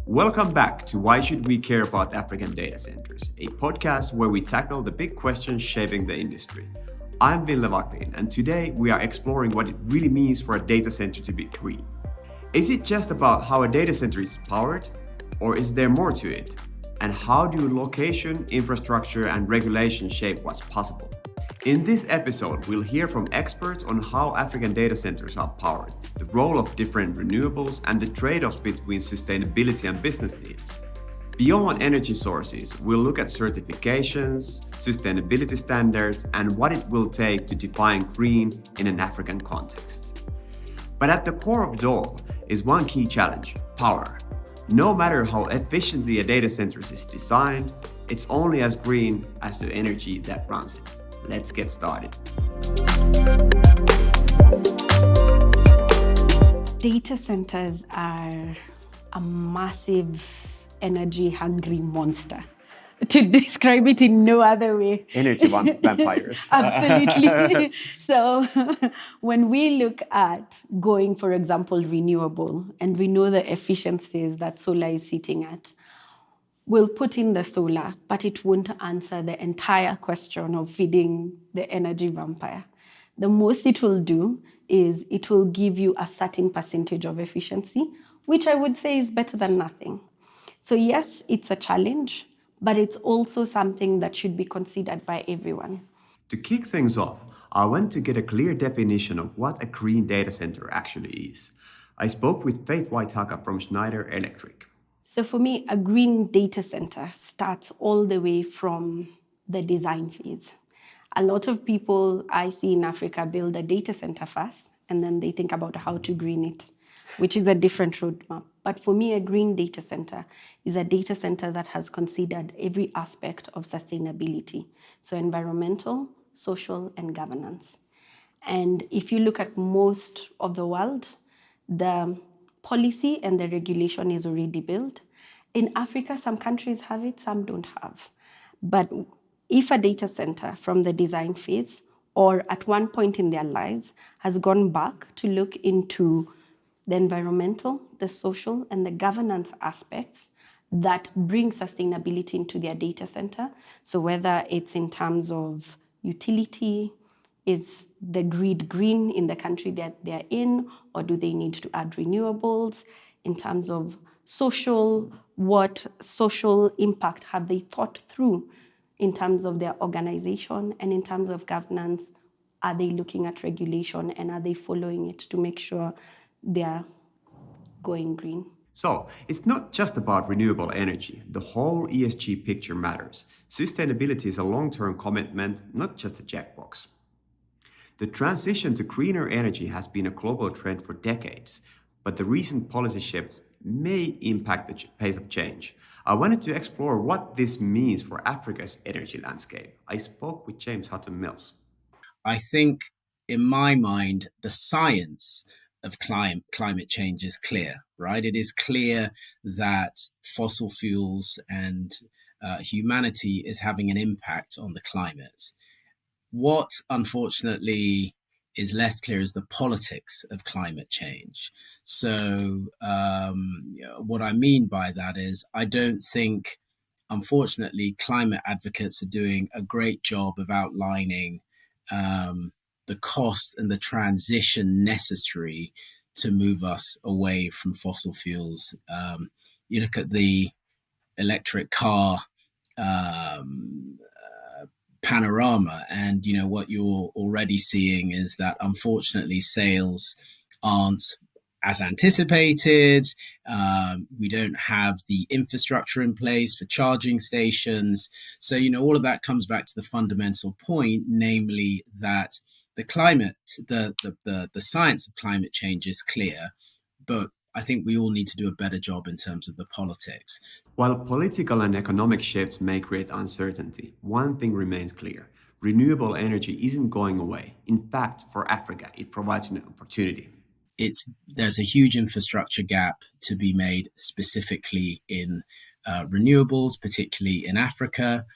Welcome back to Why Should We Care About African Data Centers, a podcast where we tackle the big questions shaping the industry. I'm Ville Vaklin, and today we are exploring what it really means for a data center to be green. Is it just about how a data center is powered, or is there more to it? And how do location, infrastructure, and regulation shape what's possible? In this episode, we'll hear from experts on how African data centers are powered, the role of different renewables, and the trade-offs between sustainability and business needs. Beyond energy sources, we'll look at certifications, sustainability standards, and what it will take to define green in an African context. But at the core of it all is one key challenge: power. No matter how efficiently a data center is designed, it's only as green as the energy that runs it. Let's get started. Data centers are a massive energy-hungry monster. To describe it in no other way. Energy vampires. Absolutely. So when we look at going, for example, renewable, and we know the efficiencies that solar is sitting at, we'll put in the solar, but it won't answer the entire question of feeding the energy vampire. The most it will do is it will give you a certain percentage of efficiency, which I would say is better than nothing. So yes, it's a challenge, but it's also something that should be considered by everyone. To kick things off, I want to get a clear definition of what a green data center actually is. I spoke with Faith Waitaka from Schneider Electric. So for me, a green data center starts all the way from the design phase. A lot of people I see in Africa build a data center first, and then they think about how to green it, which is a different roadmap. But for me, a green data center is a data center that has considered every aspect of sustainability. So environmental, social, and governance. And if you look at most of the world, the policy and the regulation is already built. In Africa, some countries have it, some don't have. But if a data center from the design phase or at one point in their lives has gone back to look into the environmental, the social, and the governance aspects that bring sustainability into their data center, so whether it's in terms of utility, is the grid green in the country that they're in, or do they need to add renewables? In terms of social, what social impact have they thought through in terms of their organization? And in terms of governance, are they looking at regulation and are they following it to make sure they're going green? So, it's not just about renewable energy. The whole ESG picture matters. Sustainability is a long-term commitment, not just a checkbox. The transition to greener energy has been a global trend for decades, but the recent policy shifts may impact the pace of change. I wanted to explore what this means for Africa's energy landscape. I spoke with James Hutton Mills. I think, in my mind, the science of climate change is clear, right? It is clear that fossil fuels and humanity is having an impact on the climate. What, unfortunately, is less clear is the politics of climate change. So what I mean by that is I don't think, unfortunately, climate advocates are doing a great job of outlining the cost and the transition necessary to move us away from fossil fuels. You look at the electric car panorama, and what you're already seeing is that unfortunately sales aren't as anticipated. We don't have the infrastructure in place for charging stations. So all of that comes back to the fundamental point, namely that the climate, the science of climate change is clear, but I think we all need to do a better job in terms of the politics. While political and economic shifts may create uncertainty, one thing remains clear: renewable energy isn't going away. In fact, for Africa, it provides an opportunity. There's a huge infrastructure gap to be made specifically in renewables, particularly in Africa.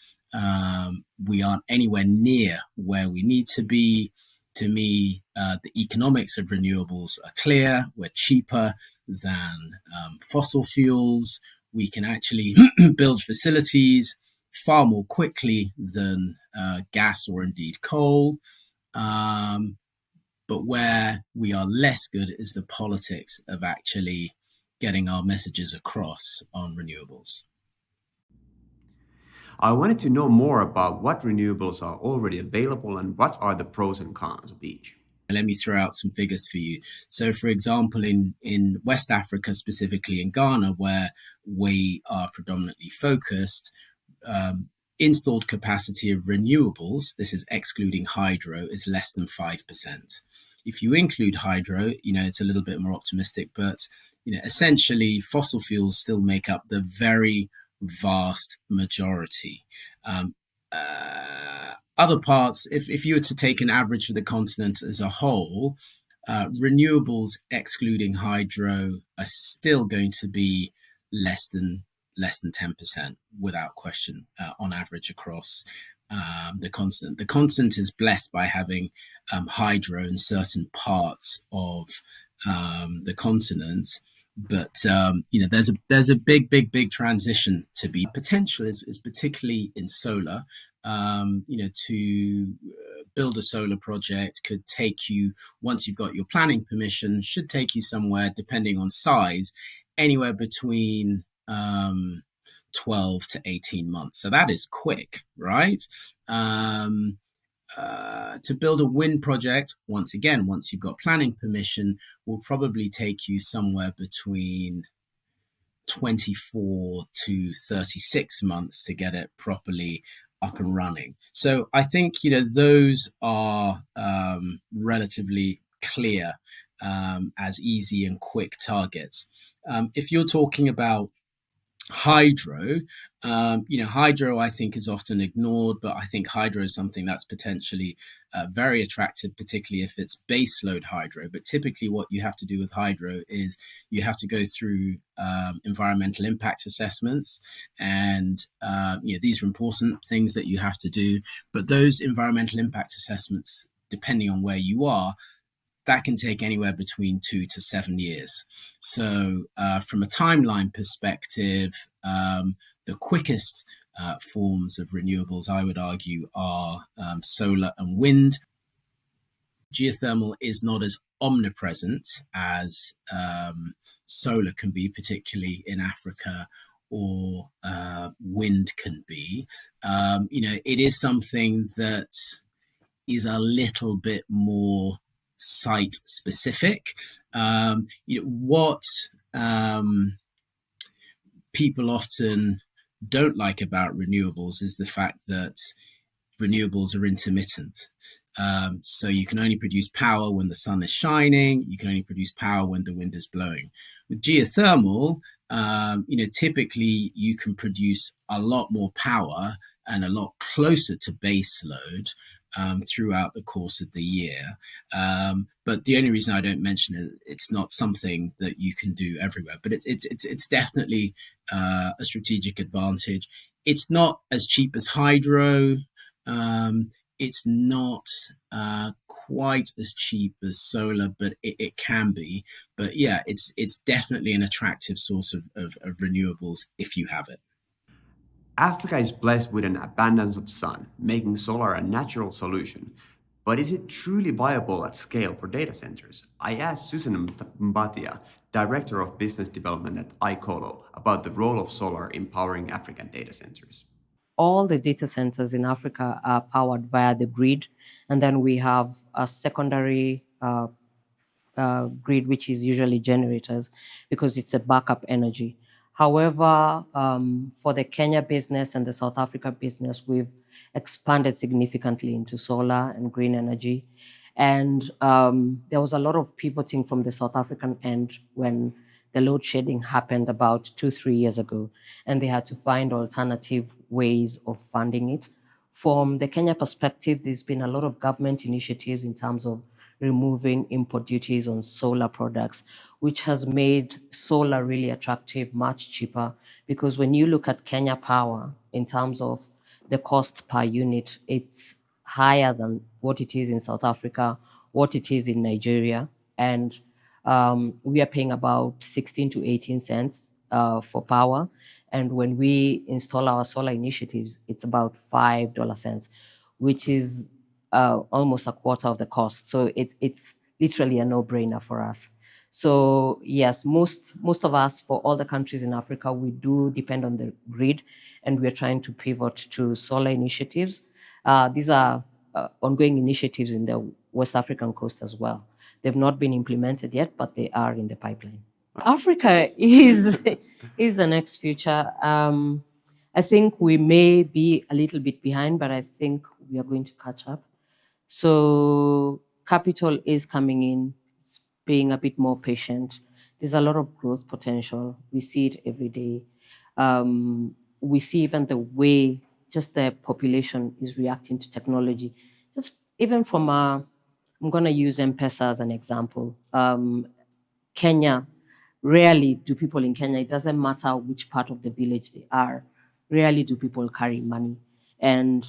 We aren't anywhere near where we need to be. To me, the economics of renewables are clear. We're cheaper than fossil fuels. We can actually build facilities far more quickly than gas or indeed coal. But where we are less good is the politics of actually getting our messages across on renewables. I wanted to know more about what renewables are already available and what are the pros and cons of each. Let me throw out some figures for you. So, for example, in West Africa, specifically in Ghana, where we are predominantly focused, um, installed capacity of renewables, this is excluding hydro, is less than 5%. If you include hydro, it's a little bit more optimistic, but essentially fossil fuels still make up the very vast majority. Other parts, if you were to take an average for the continent as a whole, renewables excluding hydro are still going to be less than 10% without question on average across the continent. The continent is blessed by having hydro in certain parts of the continent, but there's a big transition to be. Potential is particularly in solar. To build a solar project could take you, once you've got your planning permission, should take you somewhere, depending on size, anywhere between 12 to 18 months. So that is quick, right? To build a wind project, once you've got planning permission, will probably take you somewhere between 24 to 36 months to get it properly up and running. So I think, those are relatively clear as easy and quick targets. If you're talking about hydro, hydro I think is often ignored, but I think hydro is something that's potentially very attractive, particularly if it's baseload hydro. But typically what you have to do with hydro is you have to go through environmental impact assessments, and these are important things that you have to do, but those environmental impact assessments, depending on where you are, that can take anywhere between 2 to 7 years. So from a timeline perspective, the quickest forms of renewables, I would argue, are solar and wind. Geothermal is not as omnipresent as solar can be, particularly in Africa, or wind can be. It is something that is a little bit more site specific. What people often don't like about renewables is the fact that renewables are intermittent. So you can only produce power when the sun is shining. You can only produce power when the wind is blowing. With geothermal, typically you can produce a lot more power and a lot closer to base load throughout the course of the year. But the only reason I don't mention it, it's not something that you can do everywhere, but it's definitely a strategic advantage. It's not as cheap as hydro. It's not quite as cheap as solar, but it can be. But yeah, it's definitely an attractive source of renewables if you have it. Africa is blessed with an abundance of sun, making solar a natural solution. But is it truly viable at scale for data centers? I asked Susan Mbatia, Director of Business Development at iColo, about the role of solar in powering African data centers. All the data centers in Africa are powered via the grid, and then we have a secondary grid, which is usually generators, because it's a backup energy. However, for the Kenya business and the South Africa business, we've expanded significantly into solar and green energy. And there was a lot of pivoting from the South African end when the load shedding happened about 2-3 years ago, and they had to find alternative ways of funding it. From the Kenya perspective, there's been a lot of government initiatives in terms of removing import duties on solar products, which has made solar really attractive, much cheaper. Because when you look at Kenya Power in terms of the cost per unit, it's higher than what it is in South Africa, what it is in Nigeria. And we are paying about 16 to 18 cents for power. And when we install our solar initiatives, it's about $5, which is almost a quarter of the cost. So it's literally a no-brainer for us. So yes, most of us, for all the countries in Africa, we do depend on the grid, and we're trying to pivot to solar initiatives. These are ongoing initiatives in the West African coast as well. They've not been implemented yet, but they are in the pipeline. Africa is the next future. I think we may be a little bit behind, but I think we are going to catch up. So capital is coming in. It's being a bit more patient. There's a lot of growth potential. We see it every day. We see even the way just the population is reacting to technology. Just even from I'm going to use M-Pesa as an example. Kenya, rarely do people in Kenya, it doesn't matter which part of the village they are, rarely do people carry money. And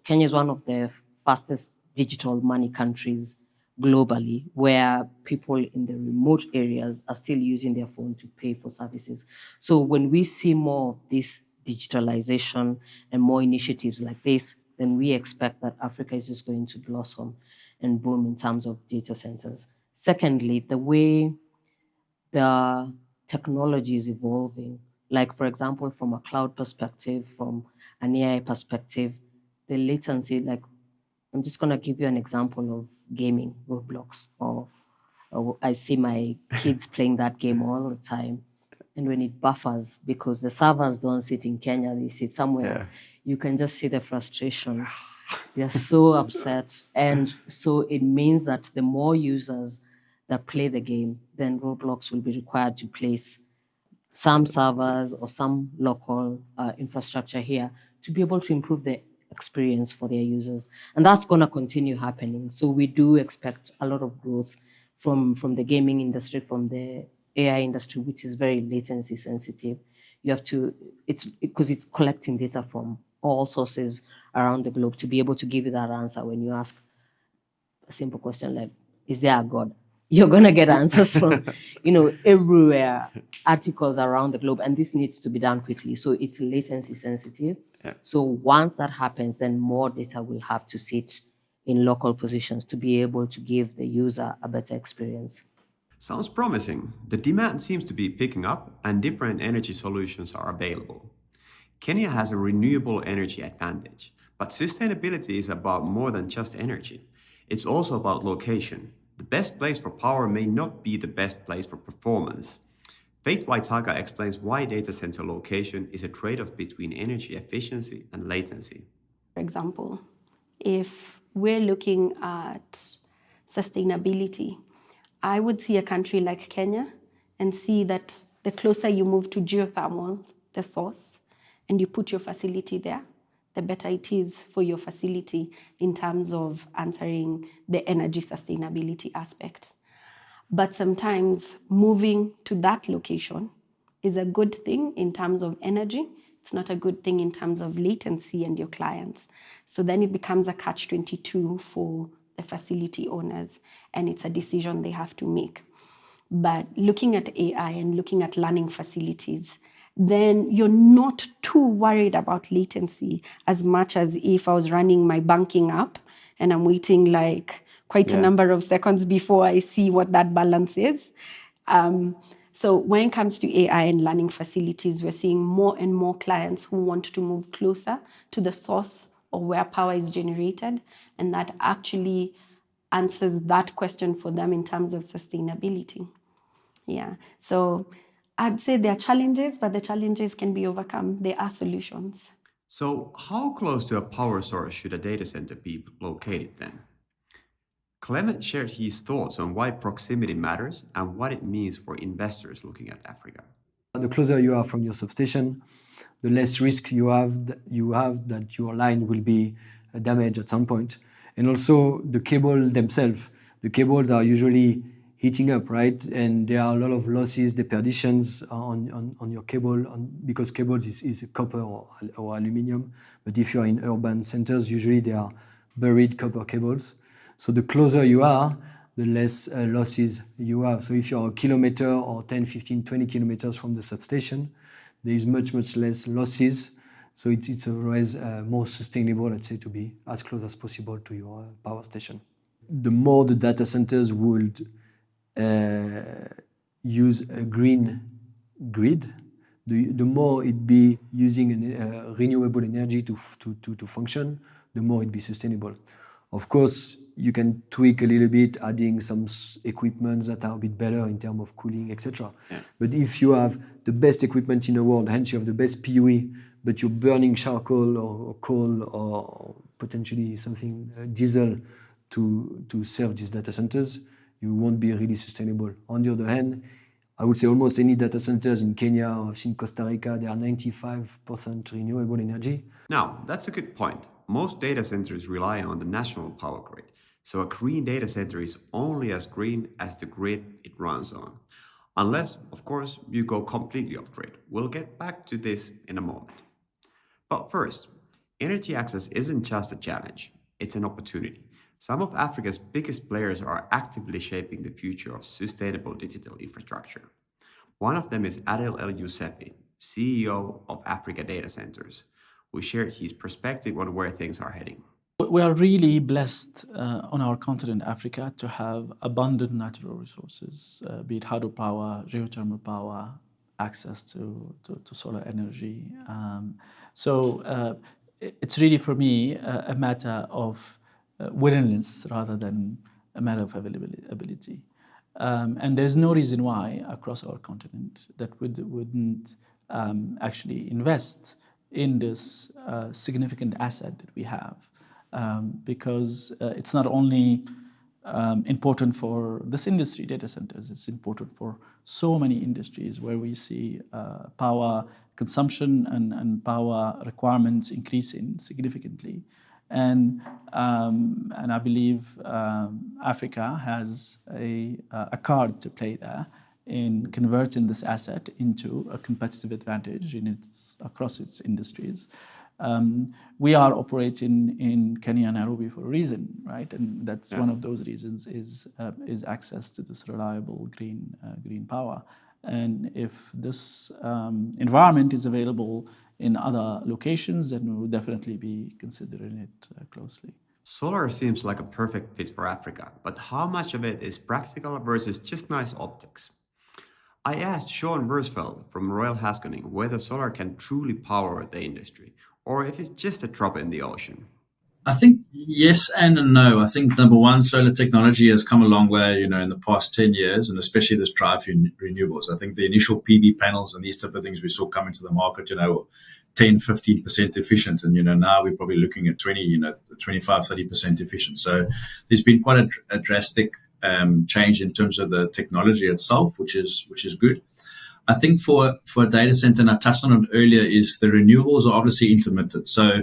Kenya is one of the fastest digital money countries globally, where people in the remote areas are still using their phone to pay for services. So when we see more of this digitalization and more initiatives like this, then we expect that Africa is just going to blossom and boom in terms of data centers. Secondly, the way the technology is evolving, like for example, from a cloud perspective, from an AI perspective, the latency, like I'm just going to give you an example of gaming, Roblox, or I see my kids playing that game all the time. And when it buffers, because the servers don't sit in Kenya, they sit somewhere, you can just see the frustration. They're so upset. And so it means that the more users that play the game, then Roblox will be required to place some servers or some local infrastructure here to be able to improve the experience for their users. And that's going to continue happening. So we do expect a lot of growth from the gaming industry, from the AI industry, which is very latency sensitive. You have to, because it's collecting data from all sources around the globe to be able to give you that answer when you ask a simple question like, is there a God? You're going to get answers from, everywhere, articles around the globe, and this needs to be done quickly. So it's latency sensitive. Yeah. So once that happens, then more data will have to sit in local positions to be able to give the user a better experience. Sounds promising. The demand seems to be picking up and different energy solutions are available. Kenya has a renewable energy advantage, but sustainability is about more than just energy. It's also about location. The best place for power may not be the best place for performance. Faith Waitaka explains why data center location is a trade-off between energy efficiency and latency. For example, if we're looking at sustainability, I would see a country like Kenya and see that the closer you move to geothermal, the source, and you put your facility there, the better it is for your facility in terms of answering the energy sustainability aspect. But sometimes moving to that location is a good thing in terms of energy. It's not a good thing in terms of latency and your clients. So then it becomes a catch-22 for the facility owners, and it's a decision they have to make. But looking at AI and looking at learning facilities, then you're not too worried about latency as much as if I was running my banking app and I'm waiting like quite a number of seconds before I see what that balance is. So when it comes to AI and learning facilities, we're seeing more and more clients who want to move closer to the source or where power is generated, and that actually answers that question for them in terms of sustainability. Yeah, so I'd say there are challenges, but the challenges can be overcome. There are solutions. So, how close to a power source should a data center be located then? Clement shared his thoughts on why proximity matters and what it means for investors looking at Africa. The closer you are from your substation, the less risk you have that your line will be damaged at some point. And also the cable themselves. The cables are usually heating up, right? And there are a lot of losses, deperditions on your cable because cables is copper or aluminum. But if you are in urban centers, usually they are buried copper cables. So the closer you are, the less losses you have. So if you're a kilometer or 10, 15, 20 kilometers from the substation, there is much less losses. So it's always more sustainable, let's say, to be as close as possible to your power station. The more the data centers would use a green grid, the more it be using renewable energy to function, the more it be sustainable. Of course, you can tweak a little bit, adding some equipment that are a bit better in terms of cooling, etc. Yeah. But if you have the best equipment in the world, hence you have the best PUE, but you're burning charcoal or coal or potentially something diesel to serve these data centers, you won't be really sustainable. On the other hand, I would say almost any data centers in Kenya, or I've seen Costa Rica, they are 95% renewable energy. Now, that's a good point. Most data centers rely on the national power grid. So a green data center is only as green as the grid it runs on. Unless, of course, you go completely off grid. We'll get back to this in a moment. But first, energy access isn't just a challenge, it's an opportunity. Some of Africa's biggest players are actively shaping the future of sustainable digital infrastructure. One of them is Adel El Youssefi, CEO of Africa Data Centers, who shared his perspective on where things are heading. We are really blessed on our continent, Africa, to have abundant natural resources, be it hydropower, geothermal power, access to solar energy. So it's really, for me, a matter of willingness rather than a matter of availability. And there's no reason why across our continent that wouldn't actually invest in this significant asset that we have. Because it's not only important for this industry, data centers, it's important for so many industries where we see power consumption and power requirements increasing significantly. And I believe Africa has a card to play there in converting this asset into a competitive advantage across its industries. We are operating in Kenya and Nairobi for a reason, right? And that's one of those reasons is access to this reliable green power. And if this environment is available in other locations, then we will definitely be considering it closely. Solar seems like a perfect fit for Africa, but how much of it is practical versus just nice optics? I asked Sean Versfeld from Royal Haskoning whether solar can truly power the industry, or if it's just a drop in the ocean. I think yes and no. I think number one, solar technology has come a long way, in the past 10 years, and especially this drive for renewables. I think the initial PV panels and these type of things we saw come into the market, 10, 15% efficient. And, now we're probably looking at 25, 30% efficient. So there's been quite a drastic change in terms of the technology itself, which is good. I think for a data center, and I touched on it earlier, is the renewables are obviously intermittent. So,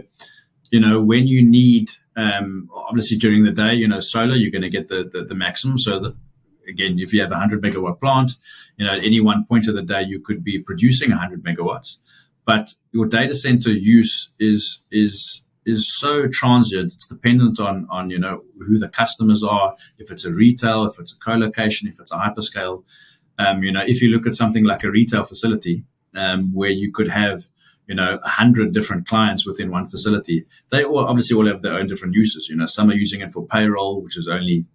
when you need, obviously during the day, solar, you're going to get the maximum. So again, if you have a 100 megawatt plant, at any one point of the day, you could be producing 100 megawatts. But your data center use is so transient. It's dependent on who the customers are, if it's a retail, if it's a co-location, if it's a hyperscale. If you look at something like a retail facility, where you could have 100 different clients within one facility, they obviously all have their own different uses. Some are using it for payroll, which is only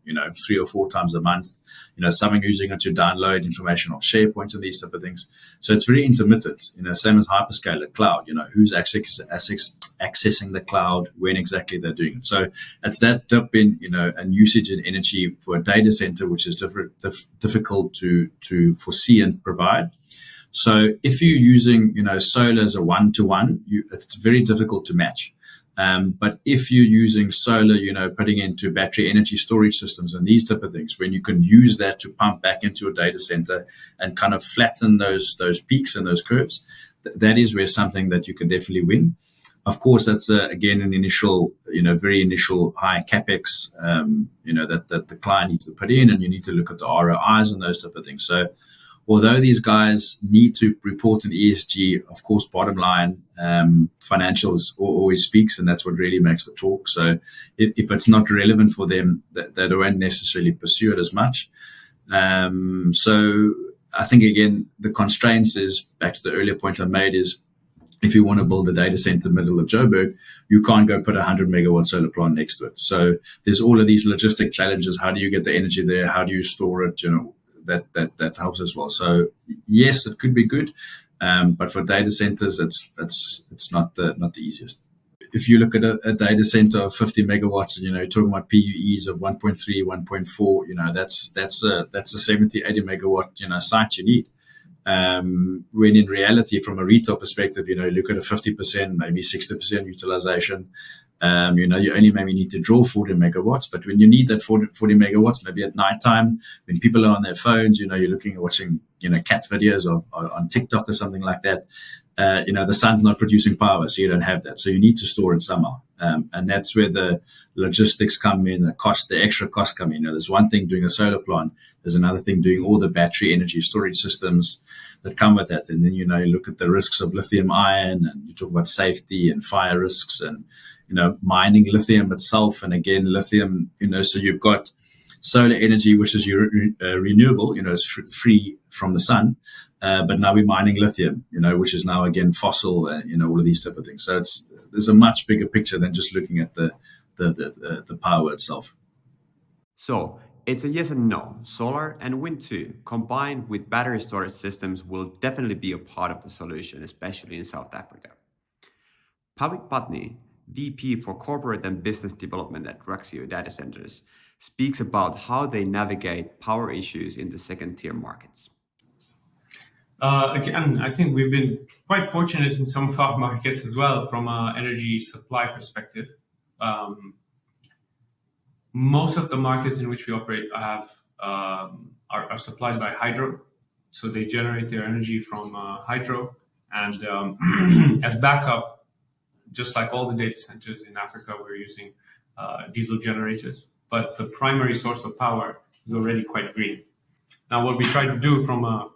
3 or 4 times a month. Some are using it to download information off SharePoint and these type of things. So it's very intermittent. Same as hyperscaler cloud. Who's accessing the cloud, when exactly they're doing it. So it's that dip in and usage in energy for a data center, which is difficult to foresee and provide. So if you're using, solar as a one-to-one, it's very difficult to match. But if you're using solar, putting into battery energy storage systems and these type of things, when you can use that to pump back into a data center and kind of flatten those peaks and those curves, that is where something that you can definitely win. Of course, that's again an initial, very initial high capex, that the client needs to put in, and you need to look at the ROIs and those type of things. So although these guys need to report an ESG, of course, bottom line, financials always speaks, and that's what really makes the talk. So if it's not relevant for them, they don't necessarily pursue it as much. So I think, again, the constraints is, back to the earlier point I made, is if you want to build a data center middle of Joburg, you can't go put a 100 megawatt solar plant next to it. So there's all of these logistic challenges. How do you get the energy there? How do you store it? That helps as well. So yes, it could be good, but for data centers, it's not the easiest. If you look at a data center of 50 megawatts, and you're talking about PUEs of 1.3, 1.4, that's a 70, 80 megawatt site you need. When in reality, from a retail perspective, you look at a 50%, maybe 60% utilization. You only maybe need to draw 40 megawatts, but when you need that 40 megawatts, maybe at nighttime, when people are on their phones, you're looking at watching, cat videos on TikTok or something like that. The sun's not producing power, so you don't have that. So you need to store it somehow. And that's where the logistics come in, the extra costs come in. There's one thing doing a solar plant. There's another thing doing all the battery energy storage systems that come with that. And then, you look at the risks of lithium ion, and you talk about safety and fire risks, and, mining lithium itself. And again, lithium, so you've got solar energy, which is renewable, it's free from the sun. But now we're mining lithium, which is now again fossil, all of these type of things. So there's a much bigger picture than just looking at the power itself. So it's a yes and no. Solar and wind too, combined with battery storage systems, will definitely be a part of the solution, especially in South Africa. Pavik Patni, VP for Corporate and Business Development at Ruxio Data Centers, speaks about how they navigate power issues in the second-tier markets. Again, I think we've been quite fortunate in some of our markets as well from an energy supply perspective. Most of the markets in which we operate are supplied by hydro, so they generate their energy from hydro, and as backup, just like all the data centers in Africa, we're using diesel generators. But the primary source of power is already quite green. Now, what we try to do from a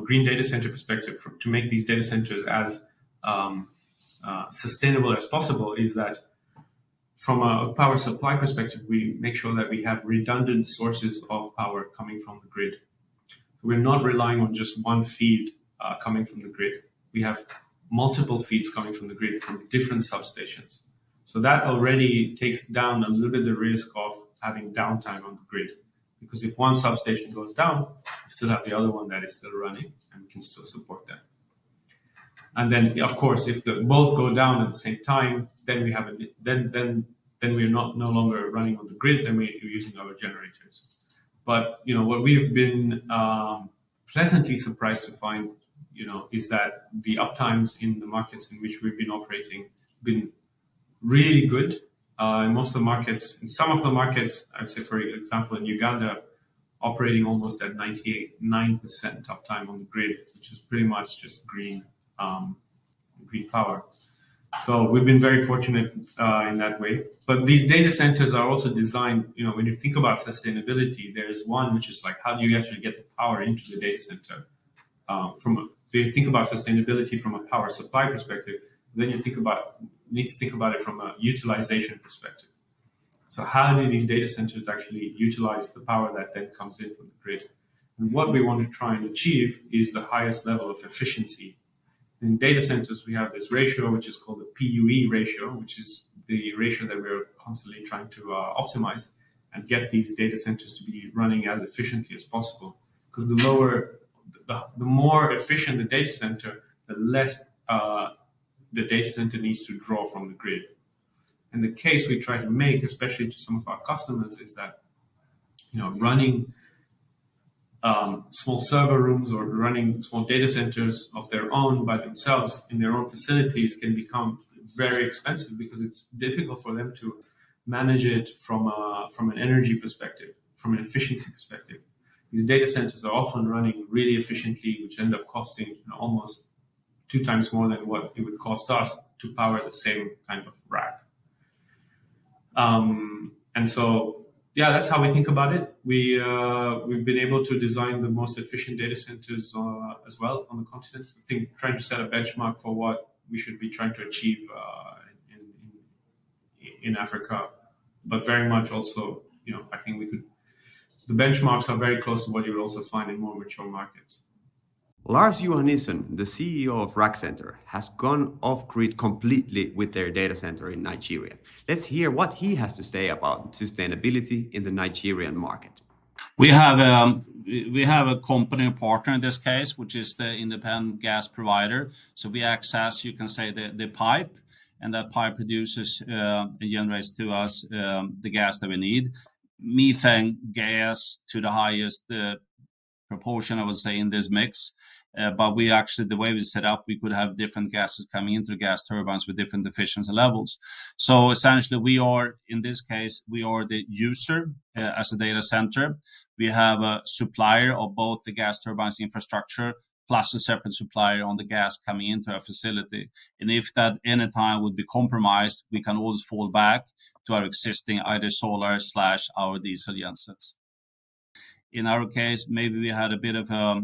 green data center perspective, to make these data centers as sustainable as possible, is that from a power supply perspective, we make sure that we have redundant sources of power coming from the grid. So we're not relying on just one feed coming from the grid. We have multiple feeds coming from the grid from different substations. So that already takes down a little bit the risk of having downtime on the grid. Because if one substation goes down, we still have the other one that is still running, and we can still support that. And then, of course, if both go down at the same time, then we have then we're no longer running on the grid. Then we're using our generators. But what we've been pleasantly surprised to find, is that the uptimes in the markets in which we've been operating been really good. In most of the markets, in some of the markets, I'd say, for example, in Uganda, operating almost at 99% uptime on the grid, which is pretty much just green power. So we've been very fortunate in that way. But these data centers are also designed, when you think about sustainability, there's one which is like, how do you actually get the power into the data center? So you think about sustainability from a power supply perspective, then you need to think about it from a utilization perspective. So how do these data centers actually utilize the power that then comes in from the grid? And what we want to try and achieve is the highest level of efficiency. In data centers, we have this ratio, which is called the PUE ratio, which is the ratio that we're constantly trying to optimize and get these data centers to be running as efficiently as possible. Because the more efficient the data center, the less the data center needs to draw from the grid. And the case we try to make, especially to some of our customers, is that running small server rooms or running small data centers of their own by themselves in their own facilities can become very expensive because it's difficult for them to manage it from an energy perspective, from an efficiency perspective. These data centers are often running really efficiently, which end up costing almost 2 times more than what it would cost us to power the same kind of rack. And so yeah, that's how we think about it. We've been able to design the most efficient data centers as well on the continent. I think trying to set a benchmark for what we should be trying to achieve in Africa, but very much also, I think we could. The benchmarks are very close to what you would also find in more mature markets. Lars Johannisson, the CEO of Rack Center, has gone off-grid completely with their data center in Nigeria. Let's hear what he has to say about sustainability in the Nigerian market. We have a company partner in this case, which is the independent gas provider. So we access, you can say, the pipe, and that pipe produces and generates to us the gas that we need. Methane gas to the highest proportion, I would say, in this mix. But we actually, the way we set up, we could have different gases coming into the gas turbines with different efficiency levels. So essentially, we are, in this case, we are the user as a data center. We have a supplier of both the gas turbines infrastructure plus a separate supplier on the gas coming into our facility. And if that any time would be compromised, we can always fall back to our existing either solar / our diesel gensets. In our case, maybe we had a bit of a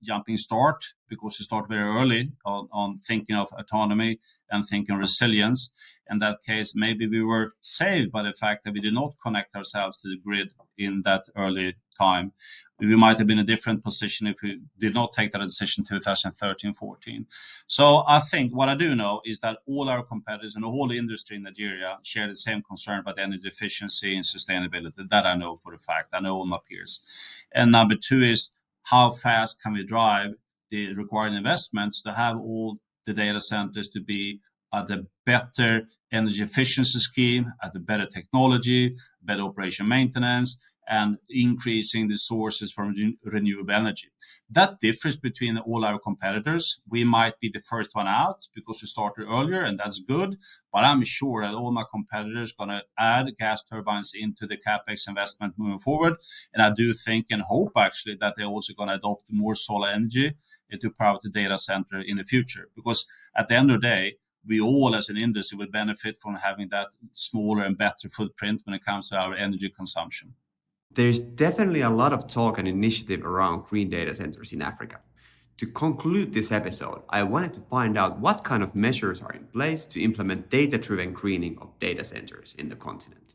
jumping start because we start very early on thinking of autonomy and thinking resilience. In that case, maybe we were saved by the fact that we did not connect ourselves to the grid in that early time. We might have been in a different position if we did not take that decision in 2013-14. So I think what I do know is that all our competitors and the whole industry in Nigeria share the same concern about energy efficiency and sustainability. That I know for a fact. I know all my peers. And number two is how fast can we drive the required investments to have all the data centers to be at the better energy efficiency scheme, at the better technology, better operation maintenance, and increasing the sources from renewable energy. That differs between all our competitors. We might be the first one out because we started earlier, and that's good. But I'm sure that all my competitors are going to add gas turbines into the CapEx investment moving forward. And I do think and hope, actually, that they're also going to adopt more solar energy to power the data center in the future. Because at the end of the day, we all as an industry will benefit from having that smaller and better footprint when it comes to our energy consumption. There's definitely a lot of talk and initiative around green data centers in Africa. To conclude this episode, I wanted to find out what kind of measures are in place to implement data-driven greening of data centers in the continent.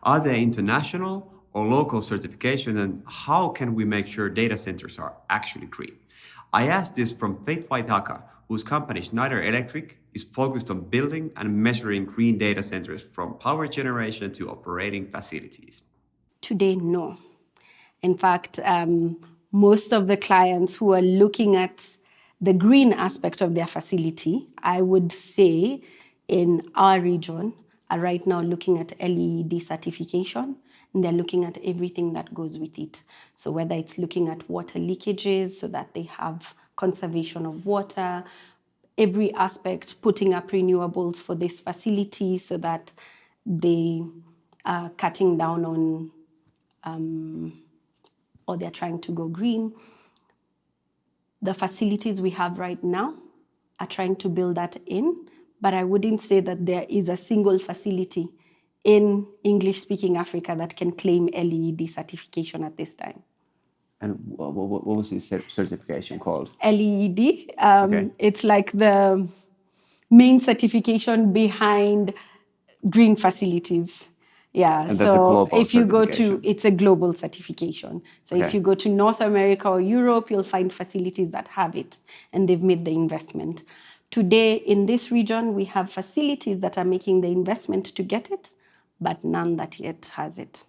Are there international or local certification, and how can we make sure data centers are actually green? I asked this from Faith Waithaka, whose company Schneider Electric is focused on building and measuring green data centers from power generation to operating facilities. Today, no. In fact, most of the clients who are looking at the green aspect of their facility, I would say in our region, are right now looking at LEED certification, and they're looking at everything that goes with it. So whether it's looking at water leakages so that they have conservation of water, every aspect, putting up renewables for this facility so that they are cutting down on or they're trying to go green. The facilities we have right now are trying to build that in, but I wouldn't say that there is a single facility in English-speaking Africa that can claim LEED certification at this time. And what was this certification called? LEED. It's like the main certification behind green facilities. Yeah, and that's a global if you go certification. to, it's a global certification. So if you go to North America or Europe, you'll find facilities that have it, and they've made the investment. Today, in this region, we have facilities that are making the investment to get it, but none that yet has it.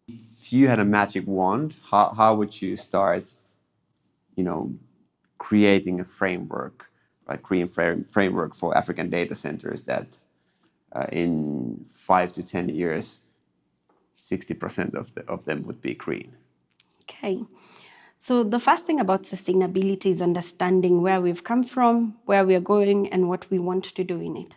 If you had a magic wand, how would you start, creating a framework, like green framework for African data centers that in 5 to 10 years, 60% of them would be green? Okay. So the first thing about sustainability is understanding where we've come from, where we are going, and what we want to do in it.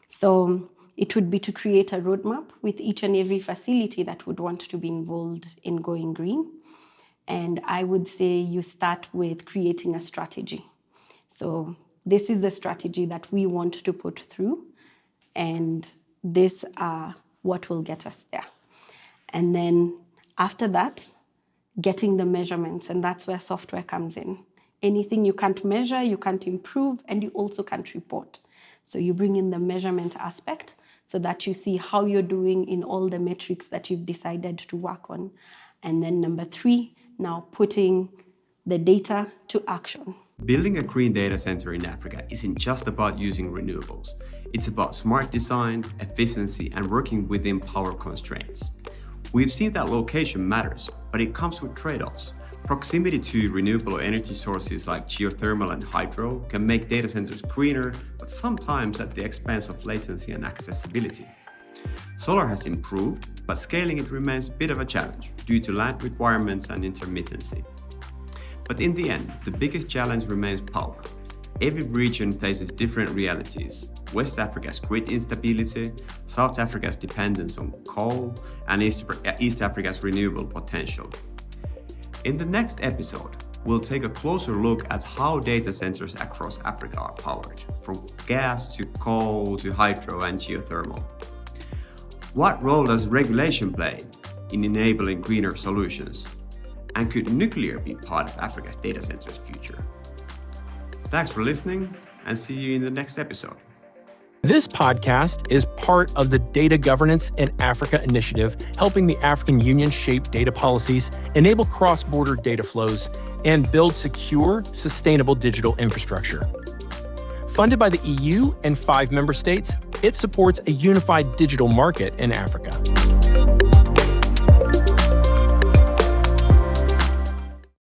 So it would be to create a roadmap with each and every facility that would want to be involved in going green. And I would say you start with creating a strategy. So this is the strategy that we want to put through, and these are what will get us there. And then after that, getting the measurements, and that's where software comes in. Anything you can't measure, you can't improve, and you also can't report. So you bring in the measurement aspect so that you see how you're doing in all the metrics that you've decided to work on. And then number 3, now putting the data to action. Building a green data center in Africa isn't just about using renewables. It's about smart design, efficiency, and working within power constraints. We've seen that location matters, but it comes with trade-offs. Proximity to renewable energy sources like geothermal and hydro can make data centers greener, but sometimes at the expense of latency and accessibility. Solar has improved, but scaling it remains a bit of a challenge due to land requirements and intermittency. But in the end, the biggest challenge remains power. Every region faces different realities. West Africa's grid instability, South Africa's dependence on coal, and East Africa's renewable potential. In the next episode, we'll take a closer look at how data centers across Africa are powered, from gas to coal to hydro and geothermal. What role does regulation play in enabling greener solutions? And could nuclear be part of Africa's data centers' future? Thanks for listening, and see you in the next episode. This podcast is part of the Data Governance in Africa initiative, helping the African Union shape data policies, enable cross-border data flows, and build secure, sustainable digital infrastructure. Funded by the EU and 5 member states, it supports a unified digital market in Africa.